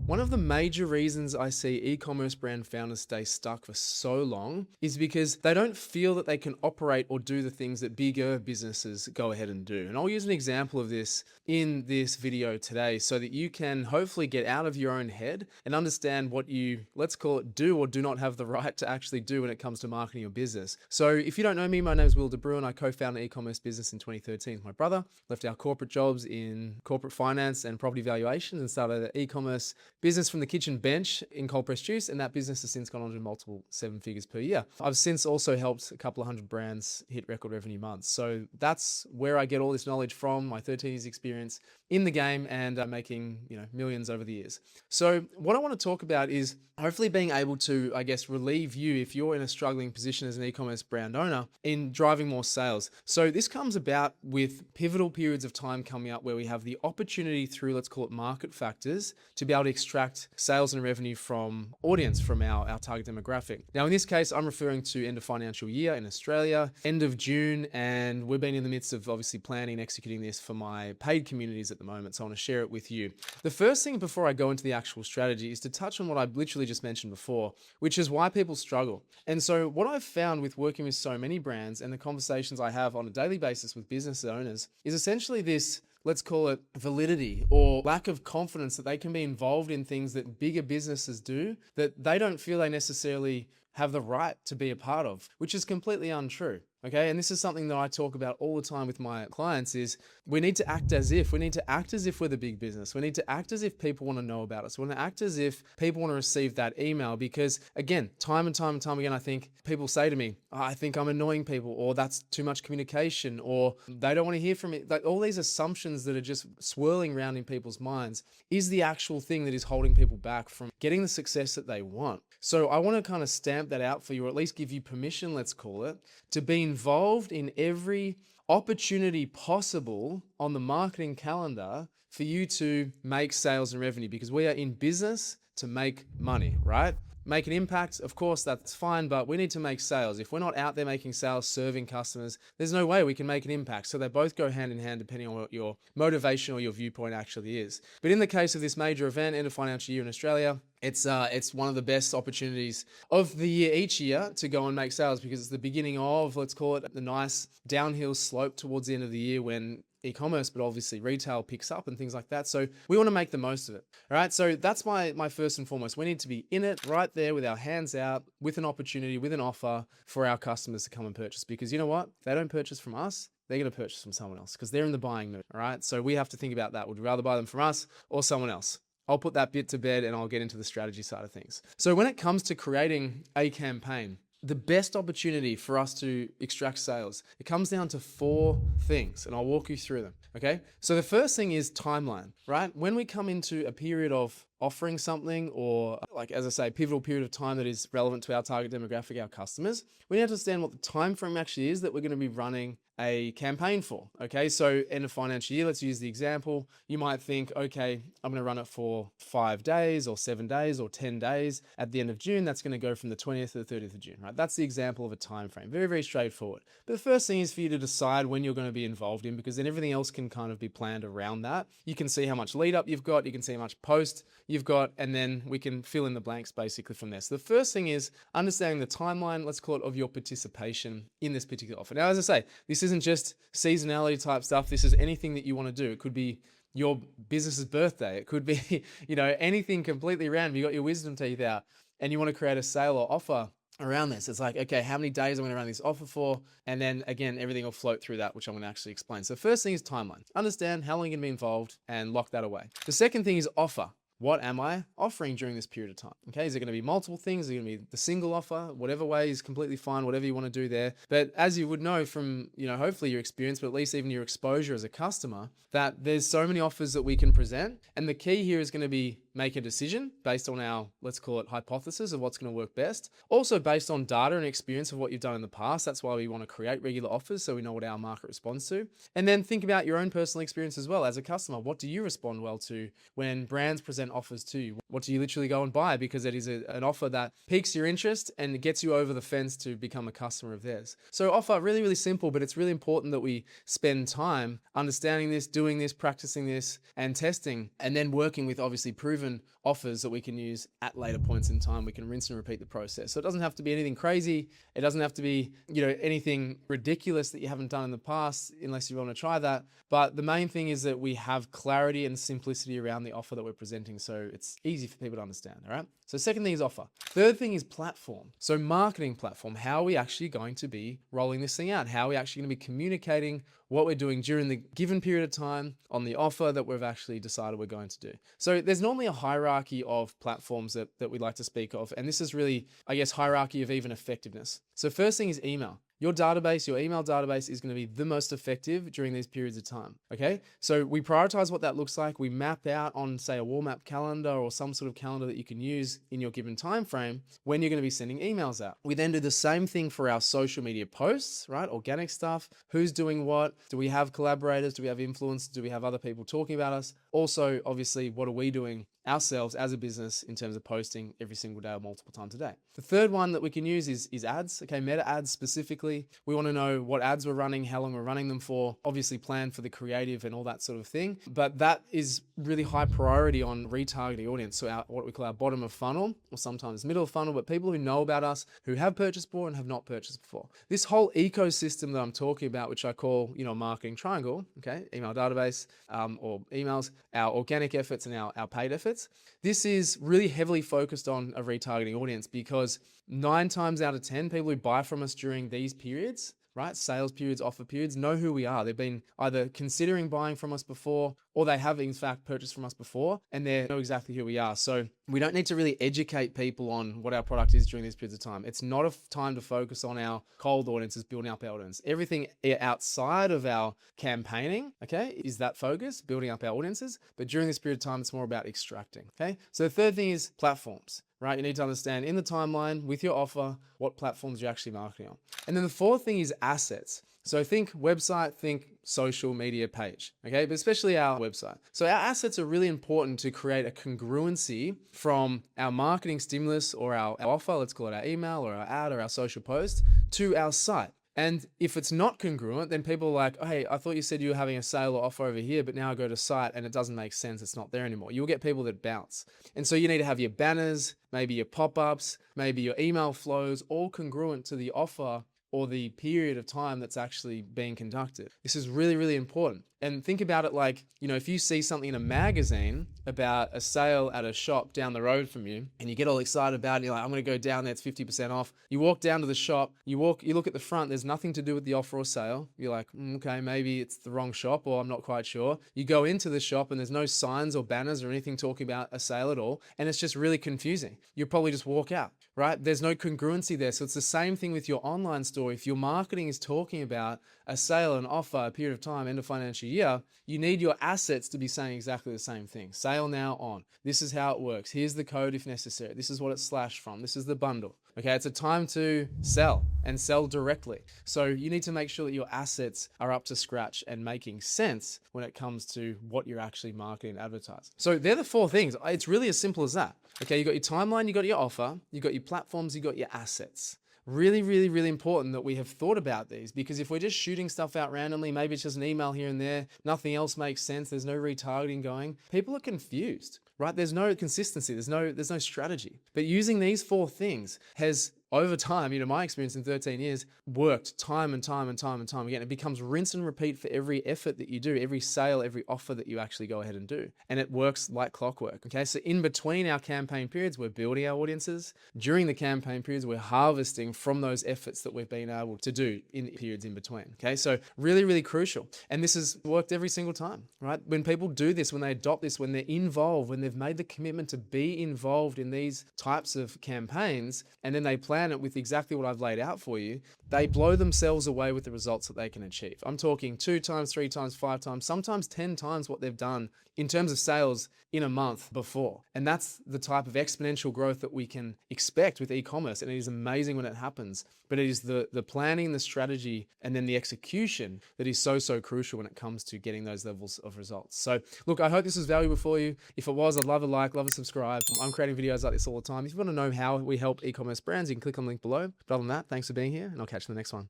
One of the major reasons I see e-commerce brand founders stay stuck for so long is because they don't feel that they can operate or do the things that bigger businesses go ahead and do. And I'll use an example of this in this video today so that you can hopefully get out of your own head and understand what you, let's call it, do or do not have the right to actually do when it comes to marketing your business. So if you don't know me, my name is Will DeBruin. I co-founded e-commerce business in 2013 with my brother, left our corporate jobs in corporate finance and property valuations and started an e-commerce business from the kitchen bench in cold pressed juice, and that business has since gone on to multiple seven figures per year. I've since also helped a couple of hundred brands hit record revenue months. So that's where I get all this knowledge from, my 13 years experience in the game and making millions over the years. So what I want to talk about is hopefully being able to, I guess, relieve you if you're in a struggling position as an e-commerce brand owner in driving more sales. So this comes about with pivotal periods of time coming up where we have the opportunity through, let's call it, market factors to be able to extract sales and revenue from audience, from our target demographic. Now, in this case, I'm referring to end of financial year in Australia, end of June, and we've been in the midst of obviously planning and executing this for my paid communities at the moment. So I want to share it with you. The first thing before I go into the actual strategy is to touch on what I literally just mentioned before, which is why people struggle. And so what I've found with working with so many brands and the conversations I have on a daily basis with business owners is essentially this, let's call it, validity or lack of confidence that they can be involved in things that bigger businesses do that they don't feel they necessarily have the right to be a part of, which is completely untrue. Okay. And this is something that I talk about all the time with my clients is we need to act as if we're the big business. We need to act as if people want to know about us. We want to act as if people want to receive that email because, again, time and time again, I think people say to me, I think I'm annoying people, or that's too much communication, or they don't want to hear from me. Like all these assumptions that are just swirling around in people's minds is the actual thing that is holding people back from getting the success that they want. So I want to kind of stamp that out for you, or at least give you permission, let's call it, to be involved in every opportunity possible on the marketing calendar for you to make sales and revenue, because we are in business to make money, right? Make an impact, of course, that's fine, but we need to make sales. If we're not out there making sales, serving customers, there's no way we can make an impact. So they both go hand in hand depending on what your motivation or your viewpoint actually is. But in the case of this major event, end of financial year in Australia, it's one of the best opportunities of the year each year to go and make sales, because it's the beginning of, let's call it, the nice downhill slope towards the end of the year when e-commerce, but obviously retail picks up and things like that. So we want to make the most of it. All right. So that's my first and foremost. We need to be in it right there with our hands out, with an opportunity, with an offer for our customers to come and purchase, because you know what? If they don't purchase from us, they're going to purchase from someone else because they're in the buying mood. All right. So we have to think about that. Would you rather buy them from us or someone else? I'll put that bit to bed and I'll get into the strategy side of things. So when it comes to creating a campaign, the best opportunity for us to extract sales, it comes down to 4 things, and I'll walk you through them. Okay. So the first thing is timeline, right? When we come into a period of offering something, or like, as I say, pivotal period of time that is relevant to our target demographic, our customers, we need to understand what the time frame actually is that we're going to be running a campaign for. Okay. So end of financial year, let's use the example. You might think, okay, I'm going to run it for 5 days or 7 days or 10 days. At the end of June, that's going to go from the 20th to the 30th of June, right? That's the example of a time frame. Very, very straightforward. But the first thing is for you to decide when you're going to be involved in, because then everything else can kind of be planned around that. You can see how much lead up you've got. You can see how much post you've got, and then we can fill in the blanks basically from there. So the first thing is understanding the timeline, let's call it, of your participation in this particular offer. Now, as I say, this isn't just seasonality type stuff. This is anything that you want to do. It could be your business's birthday. It could be, anything completely random. You got your wisdom teeth out and you want to create a sale or offer around this. It's like, okay, how many days am I going to run this offer for? And then again, everything will float through that, which I'm going to actually explain. So first thing is timeline. Understand how long you're going to be involved and lock that away. The second thing is offer. What am I offering during this period of time? Okay, is it going to be multiple things? Is it going to be the single offer? Whatever way is completely fine, whatever you want to do there. But as you would know from, hopefully your experience, but at least even your exposure as a customer, that there's so many offers that we can present. And the key here is going to be make a decision based on our, let's call it, hypothesis of what's going to work best. Also based on data and experience of what you've done in the past. That's why we want to create regular offers so we know what our market responds to. And then think about your own personal experience as well as a customer. What do you respond well to when brands present offers to you? What do you literally go and buy because it is an offer that piques your interest and gets you over the fence to become a customer of theirs? So offer, really, really simple, but it's really important that we spend time understanding this, doing this, practicing this, and testing, and then working with obviously proven proven offers that we can use at later points in time. We can rinse and repeat the process. So it doesn't have to be anything crazy. It doesn't have to be, anything ridiculous that you haven't done in the past, unless you want to try that. But the main thing is that we have clarity and simplicity around the offer that we're presenting, so it's easy for people to understand, all right? So second thing is offer. Third thing is platform. So marketing platform. How are we actually going to be rolling this thing out? How are we actually going to be communicating what we're doing during the given period of time on the offer that we've actually decided we're going to do? So there's normally a hierarchy of platforms that we like to speak of. And this is really, hierarchy of even effectiveness. So first thing is email. Your database, your email database is going to be the most effective during these periods of time. Okay. So we prioritize what that looks like. We map out on, say, a wall map calendar or some sort of calendar that you can use in your given time frame when you're going to be sending emails out. We then do the same thing for our social media posts, right? Organic stuff. Who's doing what? Do we have collaborators? Do we have influencers? Do we have other people talking about us? Also, obviously, what are we doing ourselves as a business in terms of posting every single day or multiple times a day? The third one that we can use is ads. Okay, meta ads specifically. We want to know what ads we're running, how long we're running them for, obviously plan for the creative and all that sort of thing. But that is really high priority on retargeting audience. So what we call our bottom of funnel, or sometimes middle of funnel, but people who know about us, who have purchased before and have not purchased before. This whole ecosystem that I'm talking about, which I call, marketing triangle, okay, email database or emails, our organic efforts and our paid efforts. This is really heavily focused on a retargeting audience because 9 times out of 10 people who buy from us during these periods, right, sales periods, offer periods, know who we are. They've been either considering buying from us before, or they have in fact purchased from us before, and they know exactly who we are. So we don't need to really educate people on what our product is during these periods of time. It's not a time to focus on our cold audiences, building up our audience. Everything outside of our campaigning, okay, is that focus, building up our audiences. But during this period of time, it's more about extracting, okay? So the third thing is platforms. Right? You need to understand in the timeline with your offer, what platforms you're actually marketing on. And then the fourth thing is assets. So think website, think social media page, okay? But especially our website. So our assets are really important to create a congruency from our marketing stimulus or our offer, let's call it our email or our ad or our social post, to our site. And if it's not congruent, then people are like, oh, hey, I thought you said you were having a sale or offer over here, but now I go to site and it doesn't make sense. It's not there anymore. You'll get people that bounce. And so you need to have your banners, maybe your pop-ups, maybe your email flows, all congruent to the offer or the period of time that's actually being conducted. This is really, really important. And think about it like, if you see something in a magazine about a sale at a shop down the road from you and you get all excited about it, and you're like, I'm going to go down there, it's 50% off. You walk down to the shop, you look at the front, there's nothing to do with the offer or sale. You're like, okay, maybe it's the wrong shop or I'm not quite sure. You go into the shop and there's no signs or banners or anything talking about a sale at all. And it's just really confusing. You'll probably just walk out, right? There's no congruency there. So it's the same thing with your online store. If your marketing is talking about a sale, an offer, a period of time, end of financial year, you need your assets to be saying exactly the same thing. Sale now on. This is how it works. Here's the code if necessary. This is what it's slashed from. This is the bundle. Okay, it's a time to sell and sell directly. So you need to make sure that your assets are up to scratch and making sense when it comes to what you're actually marketing and advertising. So they're the 4 things. It's really as simple as that. Okay, you got your timeline, you got your offer, you got your platforms, you got your assets. Really, really, really important that we have thought about these, because if we're just shooting stuff out randomly, maybe it's just an email here and there, nothing else makes sense, there's no retargeting going, people are confused, right? There's no consistency, there's no strategy. But using these 4 things has, over time, my experience in 13 years, worked time and time again. It becomes rinse and repeat for every effort that you do, every sale, every offer that you actually go ahead and do. And it works like clockwork. Okay. So in between our campaign periods, we're building our audiences. During the campaign periods, we're harvesting from those efforts that we've been able to do in periods in between. Okay. So really, really crucial. And this has worked every single time, right? When people do this, when they adopt this, when they're involved, when they've made the commitment to be involved in these types of campaigns, and then they plan it with exactly what I've laid out for you, they blow themselves away with the results that they can achieve. I'm talking 2 times, 3 times, 5 times, sometimes 10 times what they've done in terms of sales in a month before. And that's the type of exponential growth that we can expect with e-commerce. And it is amazing when it happens, but it is the planning, the strategy, and then the execution that is so crucial when it comes to getting those levels of results. So look, I hope this was valuable for you. If it was, I'd love a like, love a subscribe. I'm creating videos like this all the time. If you want to know how we help e-commerce brands, you can click on the link below. But other than that, thanks for being here, and I'll catch you in the next one.